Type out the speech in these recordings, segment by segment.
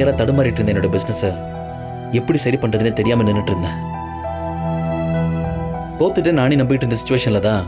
பயங்கர தடுமாறிட்டு இருந்தேன். என்னோட பிசினஸ எப்படி சரி பண்றதுன்னு தெரியாம நின்றுட்டு இருந்தேன். தோத்துட்டு நானே நம்பிட்டு இருந்த சிச்சுவேஷன்ல தான்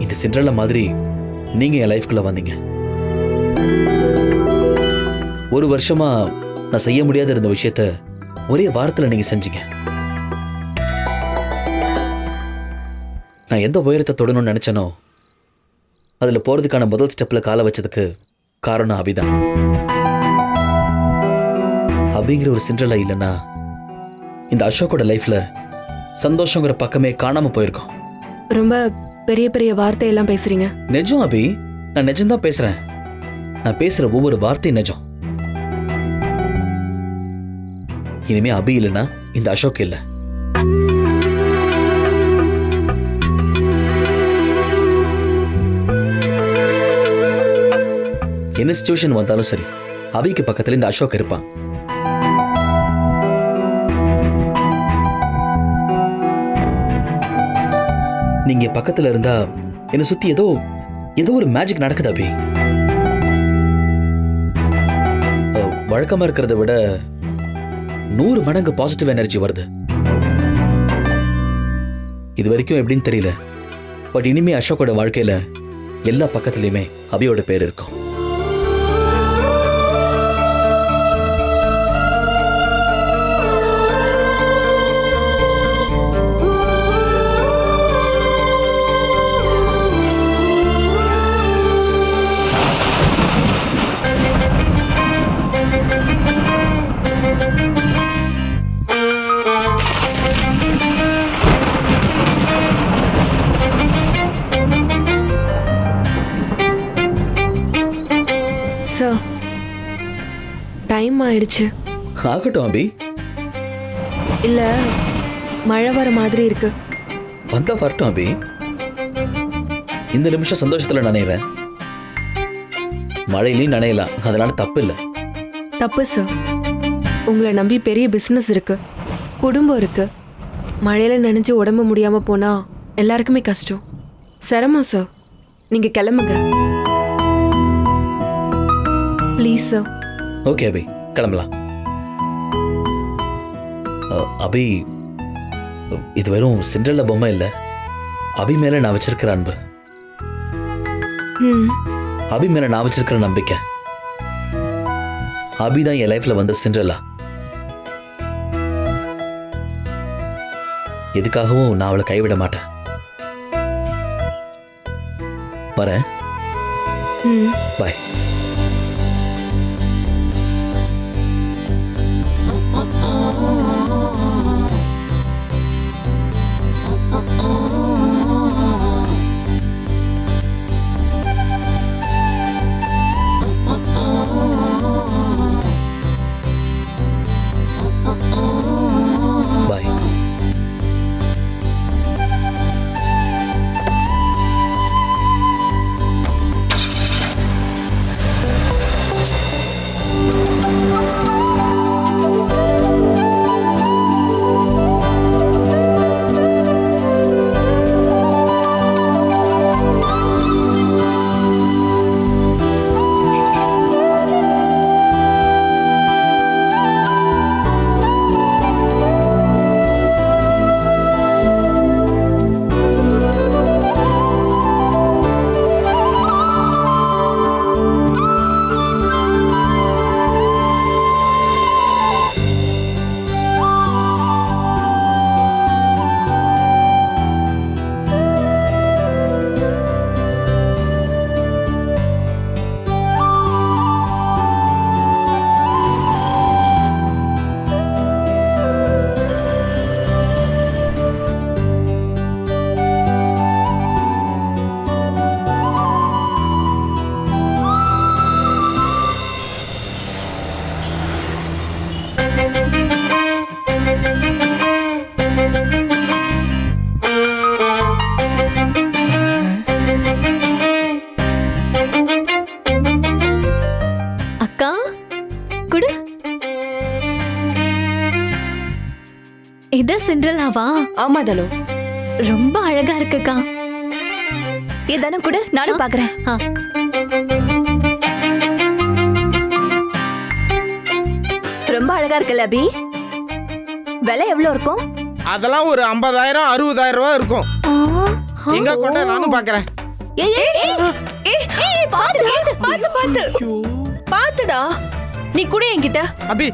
இந்த சிண்ட்ரெல்லா மாதிரி நீங்க என் லைஃப்குள்ள வந்தீங்க. ஒரு வருஷமா நான் செய்ய முடியாத இருந்த விஷயத்த ஒரே வாரத்துல நீங்க செஞ்சீங்க. நான் எந்த உயரத்தை தொடணும்னு நினைச்சனோ அதுல போறதுக்கான முதல் ஸ்டெப்ல காலை வச்சதுக்கு காரணம் அபிதான். அபிங்கிற ஒரு சிண்ட்ரெல்லா இல்லைன்னா இந்த அசோக்கோட லைஃப்ல சந்தோஷங்கிற பக்கமே காணாம போயிருக்கும். ரொம்ப பெரிய பெரிய வார்த்தையெல்லாம் பேசுறீங்க. நிஜம் அபி, நான் நிஜம்தான் பேசுறேன். நான் பேசுற ஒவ்வொரு வார்த்தையும் நிஜம். இனிமே அபி இல்லைன்னா இந்த அசோக் இல்லை. என்ன சிச்சுவேஷன் வந்தாலும் சரி, அபிக்கு பக்கத்துல இந்த அசோக் இருப்பான். நீங்க பக்கத்துல இருந்தா என்ன சுத்தி ஏதோ ஒரு மேஜிக் நடக்குது அபி. வழக்கமா இருக்கிறத விட 100 மடங்கு பாசிட்டிவ் எனர்ஜி வருது. இது வரைக்கும் எப்படின்னு தெரியல, பட் இனிமே அசோக்கோட வாழ்க்கையில எல்லா பக்கத்துலயுமே அபியோட பேர் இருக்கும். டைம் ஆயிடுச்சு. ஆகட்டும் அபி. இல்ல, மழை வர மாதிரி இருக்கு. வந்தா வரட்டும் அபி. இந்த நிமிஷம் சந்தோஷத்துல நனைகிறேன். மழையிலையும் நனையலாம், அதனால தப்பு இல்லை. தப்பு சார். உங்களை நம்பி பெரிய பிசினஸ் இருக்கு, குடும்பம் இருக்கு. மழையில நனைஞ்சு உடம்பு முடியாம போனா எல்லாருக்குமே கஷ்டம், சிரமம் சார். நீங்க கிளம்புங்க ப்ளீஸ் சார். ஓகே அபி, கிளம்பலாம். அபி, இது வெறும் சிண்ட்ரெல்லா பொம்மை இல்லை, அபி மேல நான் வச்சிருக்கிற அன்பு, அபி மேல நான் வச்சிருக்கிற நம்பிக்கை. அபி தான் என் லைஃப்ல வந்த சிண்ட்ரெல்லா. எதுக்காகவும் நான் அவளை கைவிட மாட்டேன். வரேன். பாய். இத சிண்ட்ரெல்லாவா? ஆமா தனு, ரொம்ப அழகா இருக்குக்கா. இதானே கூட நானும் பாக்குறேன். அழகா இருக்குல்ல அபி? விலை எவ்வளவு இருக்கும்? அதெல்லாம் ஒரு 50,000 60,000 ரூபாய் இருக்கும். எங்க கொண்ட நானும் பாக்குறேன். ஏய் ஏய் ஏய் ஏய் பாத்துடா, நீ கூட என்கிட்ட. அபி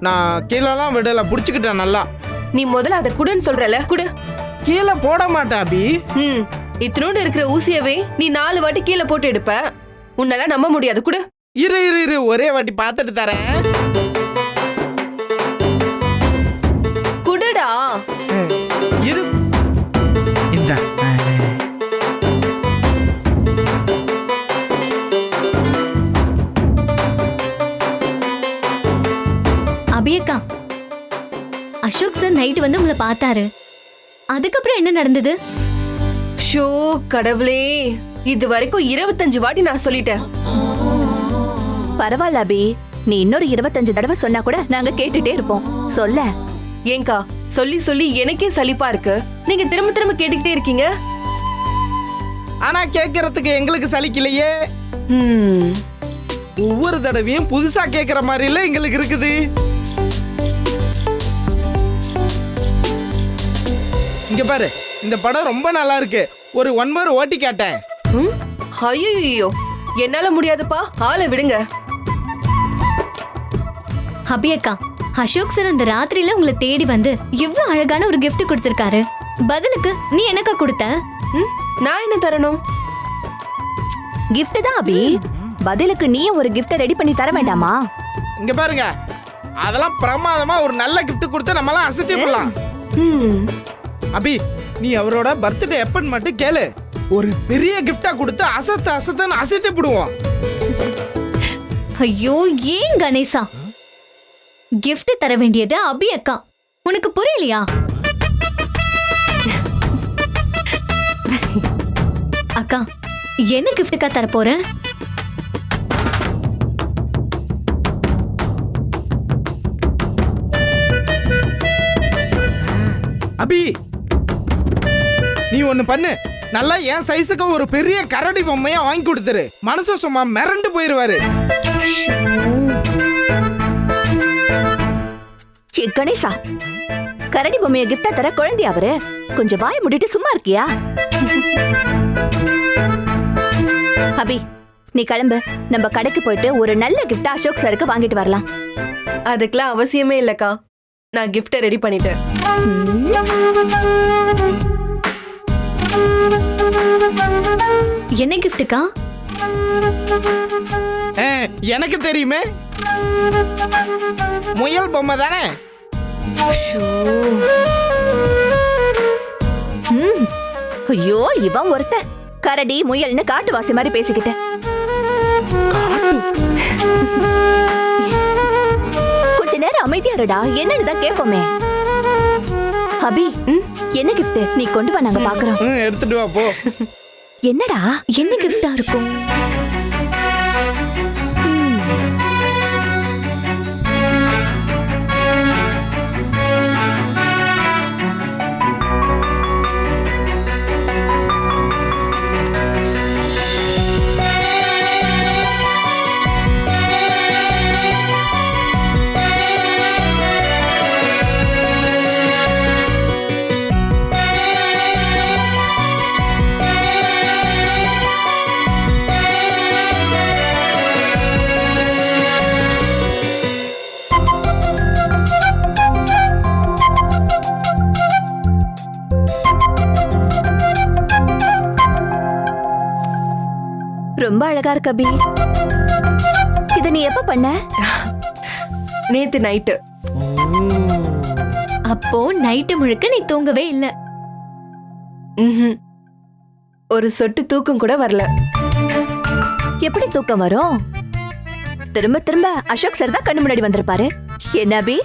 நான் கீழெல்லாம் விடல, புடிச்சுக்கிட்டேன் நல்லா. நீ முதல்ல அதை குடுன்னு சொல்றல, குடு. கீழே போட மாட்டேன் அபி. இத்தனோடு இருக்கிற ஊசியவே நீ 4 வாட்டி கீழே போட்டு எடுப்ப. உன்னால நம்ப முடியாது, குடு. இரு இரு இரு ஒரே வாட்டி பார்த்துட்டு தரேன். குடுடா. இரு இந்த அபியக்கா, அசோக் சார் நைட் வந்து உங்களை பார்த்தாரு. அதுக்கப்புறம் என்ன நடந்தது? ஷோ கடவுளே, இது வரைக்கும் 25 வாட்டி நான் சொல்லிட்டேன். பரவாயில்ல அபி, நீ இன்னொரு 25 தடவை சொன்னா கூட நாங்க கேட்டுட்டே இருப்போம். சொல்ல. ஏங்கா, சொல்லி சொல்லி எனக்கே சலிப்பா இருக்கு. நீங்க திரும்ப திரும்ப கேட்டுக்கிட்டே இருக்கீங்க. ஆனா கேட்கறதுக்கு எங்களுக்கு சலிக்கலையே. ஒவ்வொரு தடவையும் புதுசா கேட்கிற மாதிரி இல்ல எங்களுக்கு இருக்குது. இங்க பாரு, இந்த படம் ரொம்ப நல்லா இருக்கு. ஒரு 1 more ஓட்டி கேட்டேன். ஐயோ, என்னால முடியாதுப்பா, ஆளை விடுங்க. அபியக்கா, அசோக் சார் அந்த ராத்திரியில உங்களை தேடி வந்து எவ்வளவு அழகான ஒரு gift கொடுத்திருக்காரு. பதிலுக்கு நீ எனக்கா கொடுத்த? நான் என்ன தரணும்? gift தான் அபி. பதிலுக்கு நீ ஒரு gift ரெடி பண்ணி தர வேண்டாமா? இங்க பாருங்க, அதெல்லாம் பிரமாதமா ஒரு நல்ல gift கொடுத்து நம்மலாம் அசத்தி போடலாம். அபி, நீ அவரோட பர்த்டே எப்பன்னு மட்டும் கேளு. ஒரு பெரிய கிஃப்டா கொடுத்து அசத்தன்னு அசத்தி போடுவோம். ஐயோ, ஏன் கணேசா? gift தர வேண்டியது அபியக்கா. உனக்கு புரியலையா? அக்கா, என்ன கிஃப்ட்டுக்கா தர போற? அபி, நீ ஒண்ணு பண்ணு. நல்லா என் சைஸுக்கு ஒரு பெரிய கரடி பொம்மையா வாங்கி கொடுத்துரு. மனசு சும்மா மிரண்டு போயிருவாரு. ஏ கணேசா, கரடி பொம்மைய கிஃப்டா தர குழந்தை அவரு. கொஞ்சம் வாய மூடிட்டு சும்மா இருக்கியா? அபி, நீ கிளம்பு. நம்ம கடைக்கு போயிட்டு ஒரு நல்ல கிஃப்டா அசோக் சாருக்கு வாங்கிட்டு வரலாம். அதுக்கெல்லாம் அவசியமே இல்லக்கா, நான் கிஃப்டை ரெடி பண்ணிட்டேன். என்ன கிஃப்ட்டுக்கா? எனக்கு தெரியுமே, முயல் பொம்மை தானே. ஐயோ, இவன் ஒருத்தன் கரடி முயல்னு காட்டுவாசி மாதிரி பேசிக்கிட்ட. கொஞ்ச நேரம் அமைதியாருடா, என்னன்னு தான் கேட்போமே. அபி, என்ன கிஃப்ட் நீ கொண்டு வா, நாங்க பாக்குறோம். எடுத்துட்டு வா போ. என்னடா? என்ன கிஃப்டா இருக்கும்? ரொம்ப அழகா இருக்கு அபி. இத நீ எப்ப பண்ண? நேத்து நைட்டு. அப்போ நைட்டு முழுக்க நீ தூங்கவே இல்ல? ஒரு சொட்டு தூக்கம் கூட வரல. எப்படி தூக்கம் வரும்? திரும்ப திரும்ப அசோக் சார் தான் கண்ணு முன்னாடி வந்திருப்பாரு. என்ன அபி?